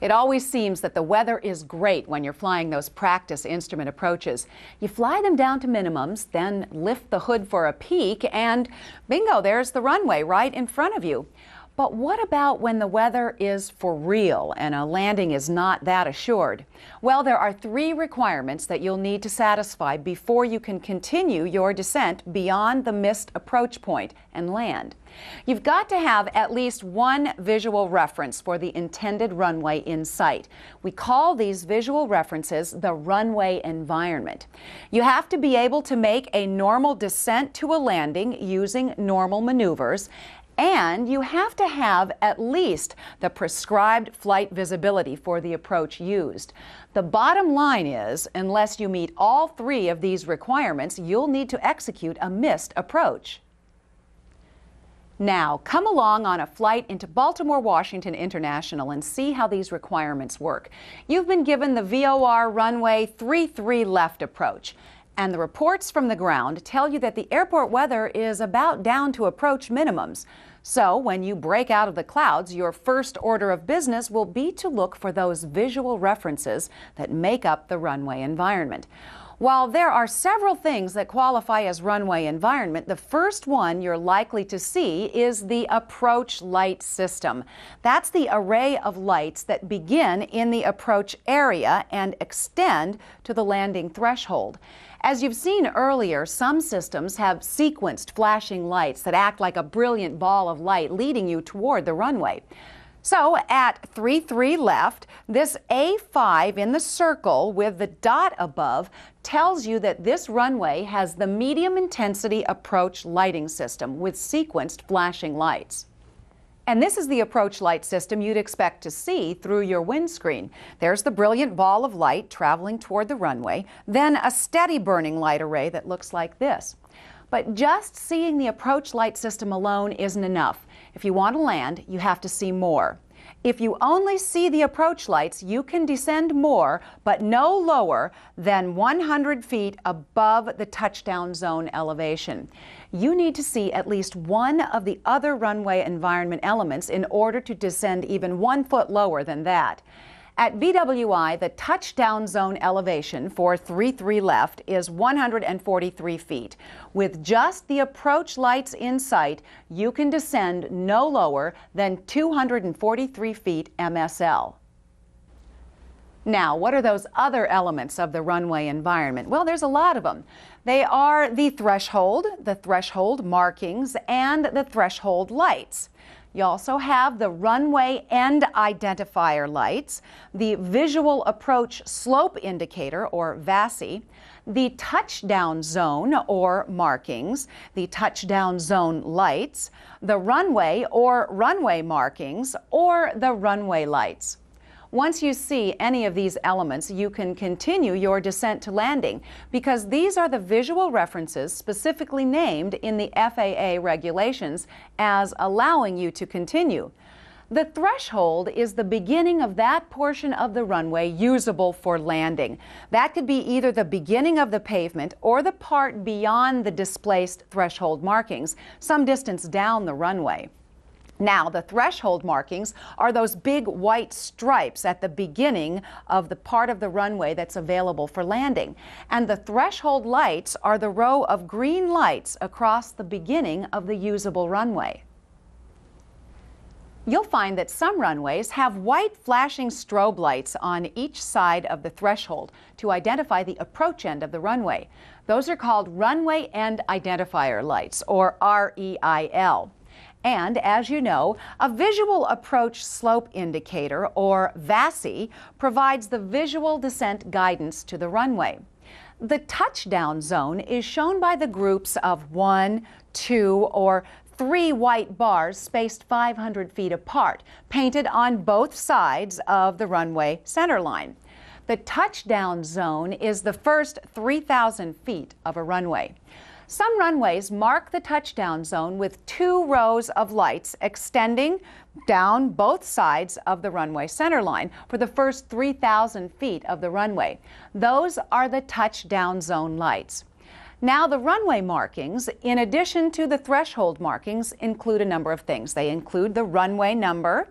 It always seems that the weather is great when you're flying those practice instrument approaches. You fly them down to minimums, then lift the hood for a peek, and bingo, there's the runway right in front of you. But what about when the weather is for real and a landing is not that assured? Well, there are 3 requirements that you'll need to satisfy before you can continue your descent beyond the missed approach point and land. You've got to have at least one visual reference for the intended runway in sight. We call these visual references the runway environment. You have to be able to make a normal descent to a landing using normal maneuvers, and you have to have at least the prescribed flight visibility for the approach used. The bottom line is, unless you meet all 3 of these requirements, you'll need to execute a missed approach. Now, come along on a flight into Baltimore, Washington International and see how these requirements work. You've been given the VOR runway 33 left approach. And the reports from the ground tell you that the airport weather is about down to approach minimums. So when you break out of the clouds, your first order of business will be to look for those visual references that make up the runway environment. While there are several things that qualify as runway environment, the first one you're likely to see is the approach light system. That's the array of lights that begin in the approach area and extend to the landing threshold. As you've seen earlier, some systems have sequenced flashing lights that act like a brilliant ball of light leading you toward the runway. So at 33 left, this A5 in the circle with the dot above tells you that this runway has the medium intensity approach lighting system with sequenced flashing lights. And this is the approach light system you'd expect to see through your windscreen. There's the brilliant ball of light traveling toward the runway, then a steady burning light array that looks like this. But just seeing the approach light system alone isn't enough. If you want to land, you have to see more. If you only see the approach lights, you can descend more, but no lower than 100 feet above the touchdown zone elevation. You need to see at least one of the other runway environment elements in order to descend even 1 foot lower than that. At BWI, the touchdown zone elevation for 33 left is 143 feet. With just the approach lights in sight, you can descend no lower than 243 feet MSL. Now, what are those other elements of the runway environment? Well, there's a lot of them. They are the threshold markings, and the threshold lights. You also have the runway end identifier lights, the visual approach slope indicator, or VASI, the touchdown zone, or markings, the touchdown zone lights, the runway or runway markings, or the runway lights. Once you see any of these elements, you can continue your descent to landing because these are the visual references specifically named in the FAA regulations as allowing you to continue. The threshold is the beginning of that portion of the runway usable for landing. That could be either the beginning of the pavement or the part beyond the displaced threshold markings, some distance down the runway. Now, the threshold markings are those big white stripes at the beginning of the part of the runway that's available for landing. And the threshold lights are the row of green lights across the beginning of the usable runway. You'll find that some runways have white flashing strobe lights on each side of the threshold to identify the approach end of the runway. Those are called runway end identifier lights, or REIL. And as you know, a visual approach slope indicator, or VASI, provides the visual descent guidance to the runway. The touchdown zone is shown by the groups of 1, 2, or 3 white bars spaced 500 feet apart, painted on both sides of the runway centerline. The touchdown zone is the first 3,000 feet of a runway. Some runways mark the touchdown zone with 2 rows of lights extending down both sides of the runway centerline for the first 3,000 feet of the runway. Those are the touchdown zone lights. Now, the runway markings, in addition to the threshold markings, include a number of things. They include the runway number,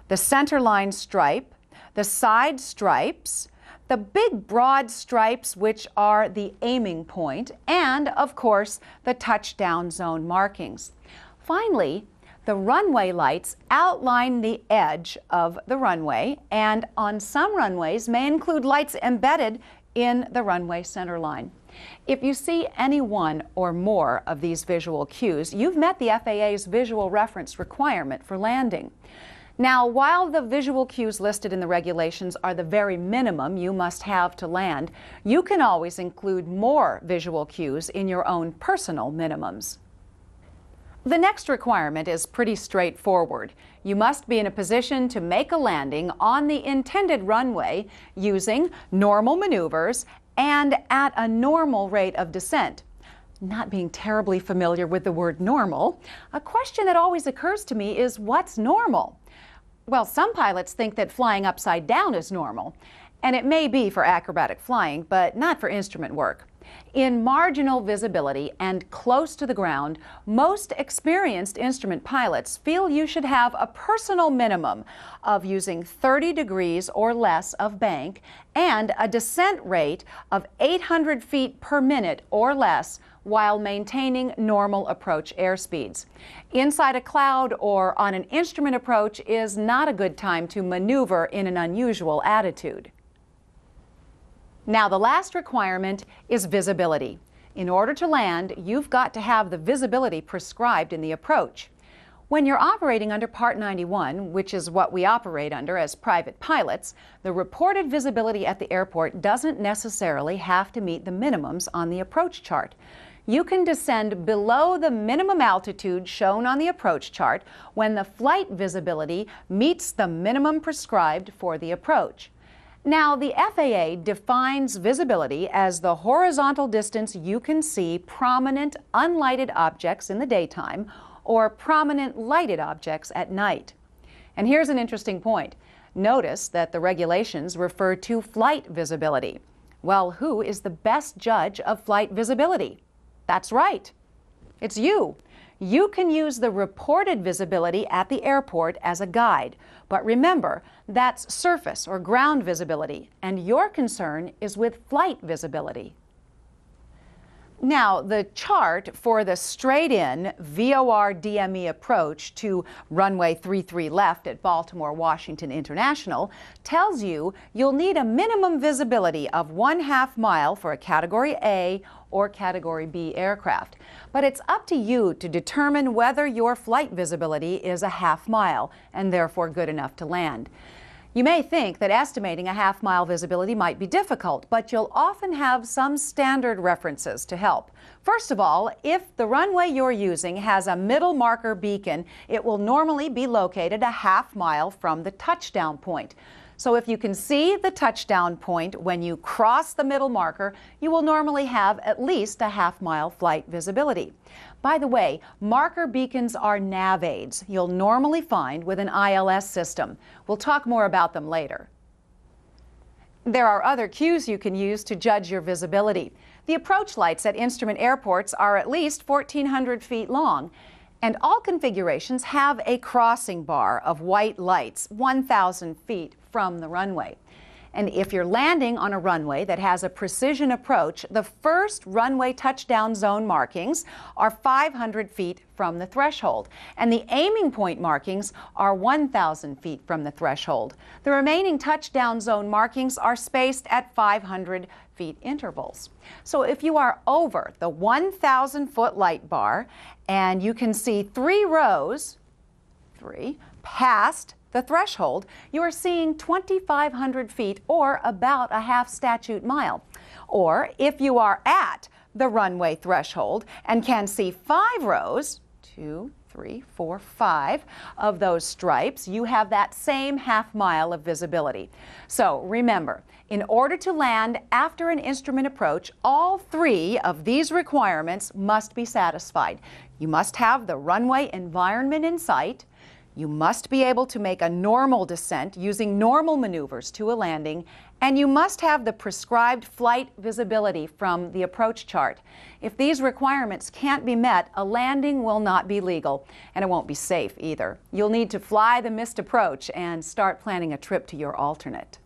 the centerline stripe, the side stripes, the big broad stripes, which are the aiming point, and of course the touchdown zone markings. Finally, the runway lights outline the edge of the runway, and on some runways may include lights embedded in the runway center line. If you see any one or more of these visual cues, you've met the FAA's visual reference requirement for landing. Now, while the visual cues listed in the regulations are the very minimum you must have to land, you can always include more visual cues in your own personal minimums. The next requirement is pretty straightforward. You must be in a position to make a landing on the intended runway using normal maneuvers and at a normal rate of descent. Not being terribly familiar with the word normal, a question that always occurs to me is, what's normal? Well, some pilots think that flying upside down is normal, and it may be for acrobatic flying, but not for instrument work. In marginal visibility and close to the ground, most experienced instrument pilots feel you should have a personal minimum of using 30 degrees or less of bank and a descent rate of 800 feet per minute or less while maintaining normal approach airspeeds. Inside a cloud or on an instrument approach is not a good time to maneuver in an unusual attitude. Now, the last requirement is visibility. In order to land, you've got to have the visibility prescribed in the approach. When you're operating under Part 91, which is what we operate under as private pilots, the reported visibility at the airport doesn't necessarily have to meet the minimums on the approach chart. You can descend below the minimum altitude shown on the approach chart when the flight visibility meets the minimum prescribed for the approach. Now, the FAA defines visibility as the horizontal distance you can see prominent unlighted objects in the daytime or prominent lighted objects at night. And here's an interesting point. Notice that the regulations refer to flight visibility. Well, who is the best judge of flight visibility? That's right. It's you. You can use the reported visibility at the airport as a guide, but remember, that's surface or ground visibility, and your concern is with flight visibility. Now, the chart for the straight-in VOR DME approach to runway 33 left at Baltimore Washington International tells you you'll need a minimum visibility of 1/2 mile for a Category A or Category B aircraft. But it's up to you to determine whether your flight visibility is a 1/2 mile and therefore good enough to land. You may think that estimating a 1/2 mile visibility might be difficult, but you'll often have some standard references to help. First of all, if the runway you're using has a middle marker beacon, it will normally be located a 1/2 mile from the touchdown point. So if you can see the touchdown point when you cross the middle marker, you will normally have at least a 1/2 mile flight visibility. By the way, marker beacons are nav aids you'll normally find with an ILS system. We'll talk more about them later. There are other cues you can use to judge your visibility. The approach lights at instrument airports are at least 1,400 feet long, and all configurations have a crossing bar of white lights 1,000 feet from the runway. And if you're landing on a runway that has a precision approach, the first runway touchdown zone markings are 500 feet from the threshold, and the aiming point markings are 1,000 feet from the threshold. The remaining touchdown zone markings are spaced at 500 feet intervals. So if you are over the 1,000-foot light bar and you can see 3 rows, past the threshold, you are seeing 2,500 feet or about a 1/2 statute mile. Or if you are at the runway threshold and can see 5 rows, 2, 3, 4, 5 of those stripes, you have that same 1/2 mile of visibility. So remember, in order to land after an instrument approach, all 3 of these requirements must be satisfied. You must have the runway environment in sight, You must be able to make a normal descent using normal maneuvers to a landing, and you must have the prescribed flight visibility from the approach chart. If these requirements can't be met, a landing will not be legal, and it won't be safe either. You'll need to fly the missed approach and start planning a trip to your alternate.